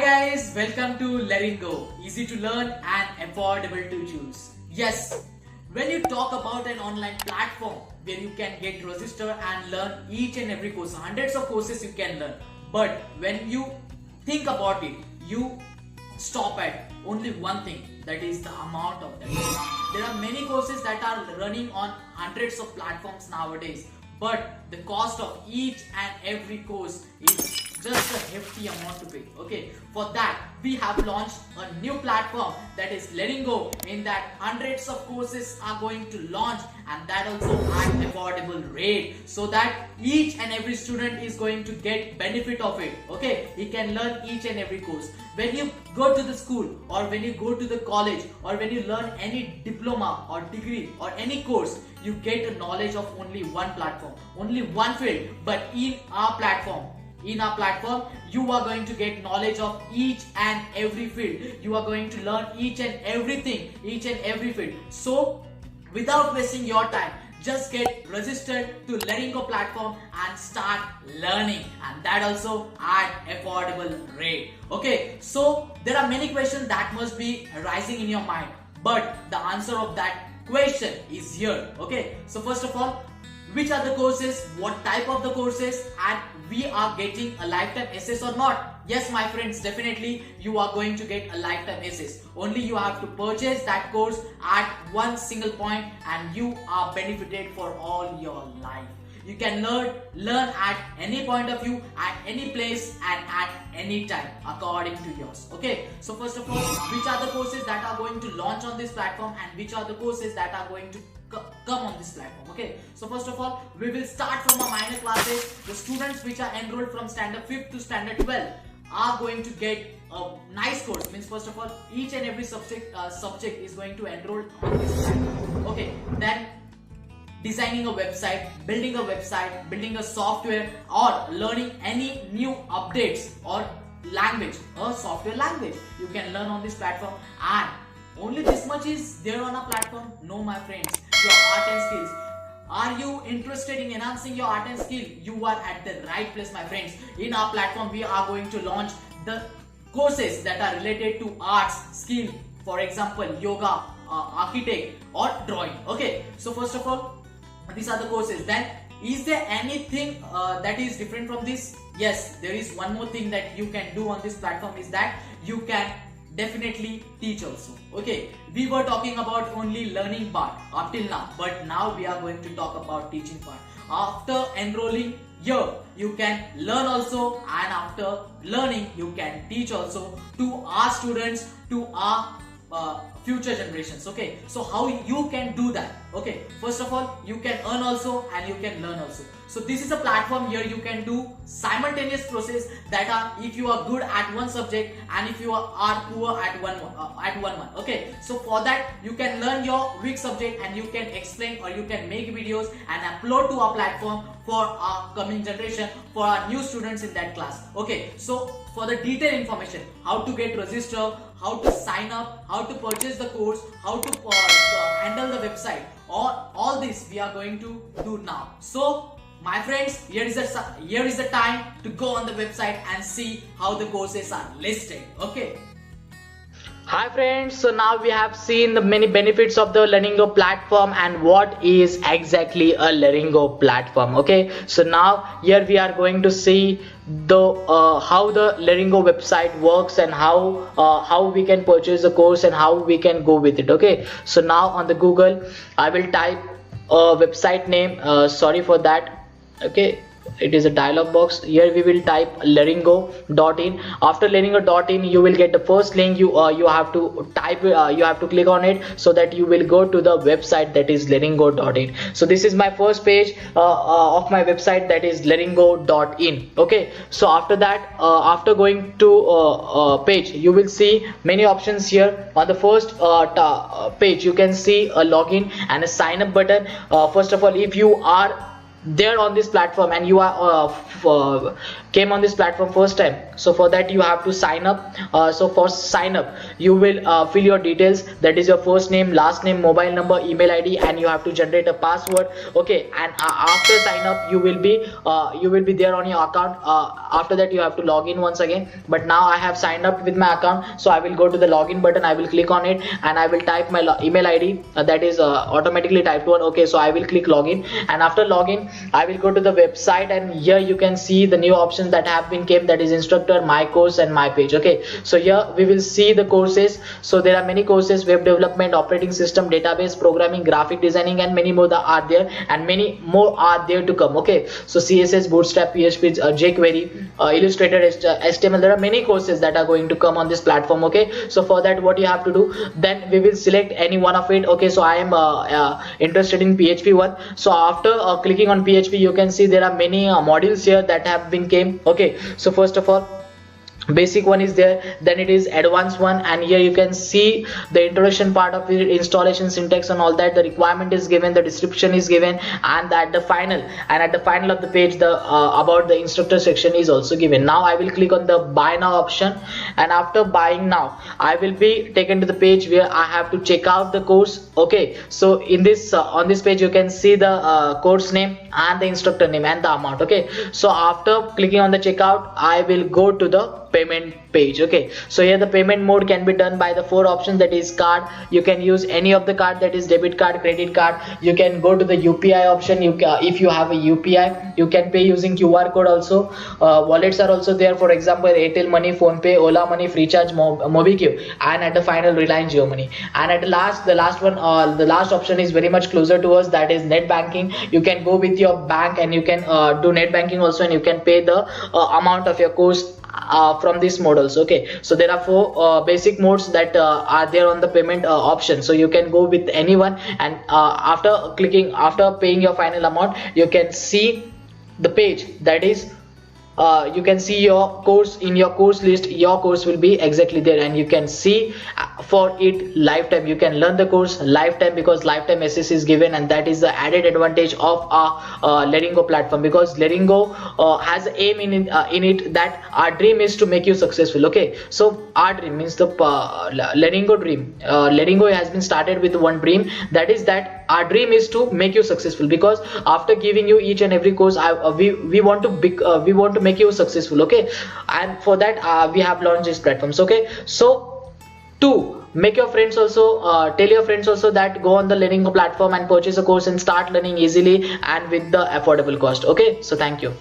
guys, welcome to Letting Go. Easy to learn and affordable to choose. Yes, when you talk about an online platform where you can get registered and learn each and every course, hundreds of courses you can learn. But when you think about it, you stop at only one thing, that is the amount of them. There are many courses that are running on hundreds of platforms nowadays, but the cost of each and every course is just a hefty amount to pay. Okay, for that we have launched a new platform, that is Letting Go. In that, hundreds of courses are going to launch, and that also at affordable rate, so that each and every student is going to get benefit of it. Okay, he can learn each and every course. When you go to the school, or when you go to the college, or when you learn any diploma or degree or any course, you get a knowledge of only one platform, only one field. But in our platform, you are going to get knowledge of each and every field. You are going to learn each and everything, each and every field. So without wasting your time, just get registered to Letting Go platform and start learning, and that also at affordable rate. Okay, so there are many questions that must be rising in your mind, but the answer of that question is here. Okay, so first of all, which are the courses, what type of the courses, and we are getting a lifetime access or not? Yes, my friends, definitely you are going to get a lifetime access. Only you have to purchase that course at one single point, and you are benefited for all your life. You can learn at any point of view, at any place, and at any time according to yours. Okay, so first of all, which are the courses that are going to launch on this platform, and which are the courses that are going to come on this platform? Okay, so first of all, we will start from our minor classes. The students which are enrolled from standard 5th to standard 12 are going to get a nice course. Means first of all, each and every subject is going to enroll on this platform. Okay, then designing a website, building a software, or learning any new updates or language, a software language, you can learn on this platform. And only this much is there on a platform? No, my friends, your art and skills. Are you interested in enhancing your art and skill? You are at the right place, my friends. In our platform, we are going to launch the courses that are related to arts, skill, for example, yoga, architect, or drawing. Okay, so first of all, these are the courses. Then, is there anything that is different from this? Yes, there is one more thing that you can do on this platform, is that you can definitely teach also. Okay, we were talking about only learning part up till now, but now we are going to talk about teaching part. After enrolling here, you can learn also, and after learning, you can teach also to our students, to our future generations. Okay, so how you can do that? Okay, first of all, you can earn also and you can learn also. So this is a platform here you can do simultaneous process, that are if you are good at one subject and if you are poor at one. Okay, so for that you can learn your weak subject and you can explain, or you can make videos and upload to our platform for our coming generation, for our new students in that class. Okay, so for the detailed information, how to get registered, how to sign up, how to purchase the course, how to handle the website, all this we are going to do now. So my friends, here is the time to go on the website and see how the courses are listed. Okay. Hi friends, so now we have seen the many benefits of the Letting Go platform and what is exactly a Letting Go platform. Okay, so now here we are going to see the how the Letting Go website works, and how we can purchase the course and how we can go with it. Okay, so now on the Google I will type a website name. Sorry for that. Okay, it is a dialog box. Here we will type lettinggo.in. After lettinggo.in, you will get the first link. You have to type, you have to click on it, so that you will go to the website, that is lettinggo.in. So this is my first page of my website, that is lettinggo.in. Okay, so after that, after going to page, you will see many options here. On the first page, you can see a login and a sign up button. First of all, if you are there on this platform and you are came on this platform first time, so for that you have to sign up. So for sign up, you will fill your details, that is your first name, last name, mobile number, email ID, and you have to generate a password. Okay, and after sign up, you will be there on your account. After that, you have to log in once again. But now I have signed up with my account, so I will go to the login button, I will click on it, and I will type my email ID, that is automatically typed one. Okay, so I will click login, and after login, I will go to the website, and here you can see the new options that have been came, that is instructor, my course, and my page. Okay, so here we will see the courses. So there are many courses: web development, operating system, database programming, graphic designing, and many more that are there, and many more are there to come. Okay, so CSS, Bootstrap, PHP, jQuery, Illustrator, HTML, there are many courses that are going to come on this platform. Okay, so for that, what you have to do, then we will select any one of it. Okay, so I am interested in PHP one. So after clicking on PHP, you can see there are many modules here that have been came. Okay, so first of all, basic one is there, then it is advanced one, and here you can see the introduction part of it, installation, syntax, and all that. The requirement is given, the description is given, and at the final of the page, the about the instructor section is also given. Now I will click on the buy now option, and after buying now, I will be taken to the page where I have to check out the course. Okay, so in this on this page, you can see the course name and the instructor name and the amount. Okay, so after clicking on the checkout, I will go to the payment page. Okay, so here the payment mode can be done by the 4 options, that is card. You can use any of the card, that is debit card, credit card. You can go to the UPI option. If you have a UPI, you can pay using QR code also. Wallets are also there, for example Airtel Money, PhonePe, Ola Money, Freecharge, MobiKwik, and at the final Reliance Jio Money. And at the last one, the last option is very much closer to us, that is net banking. You can go with your bank, and you can do net banking also, and you can pay the amount of your course from these models. Okay, so there are 4 basic modes that are there on the payment option, so you can go with anyone, and after paying your final amount, you can see the page, that is you can see your course. In your course list, your course will be exactly there, and you can see for it lifetime. You can learn the course lifetime, because lifetime access is given, and that is the added advantage of our Leringo platform, because Leringo has aim in it that our dream is to make you successful. Okay, so our dream means the Leringo dream. Leringo has been started with one dream, that is that our dream is to make you successful, because after giving you each and every course, we want to make you successful. Okay, and for that we have launched these platforms. Okay, so to make your friends also tell your friends also that go on the Leringo platform and purchase a course and start learning easily and with the affordable cost. Okay, so thank you.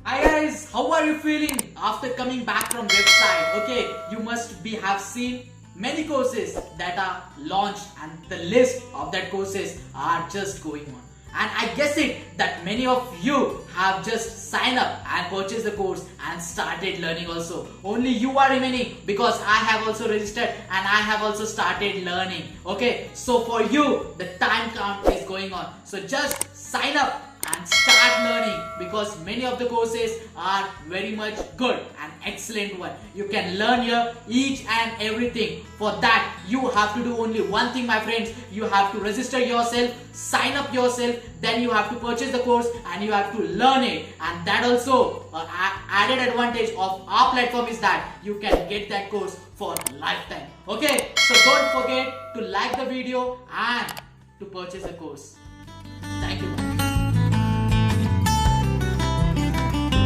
Hi guys, how are you feeling after coming back from website? Okay, you must have seen many courses that are launched, and the list of that courses are just going on. And I guess it that many of you have just signed up and purchased the course and started learning also. Only you are remaining, because I have also registered and I have also started learning. Okay, so for you the time count is going on. So just sign up and start learning, because many of the courses are very much good and excellent one. You can learn here each and everything. For that you have to do only one thing, my friends. You have to register yourself, sign up yourself, then you have to purchase the course and you have to learn it. And that also added advantage of our platform is that you can get that course for a lifetime. Okay, so don't forget to like the video and to purchase the course.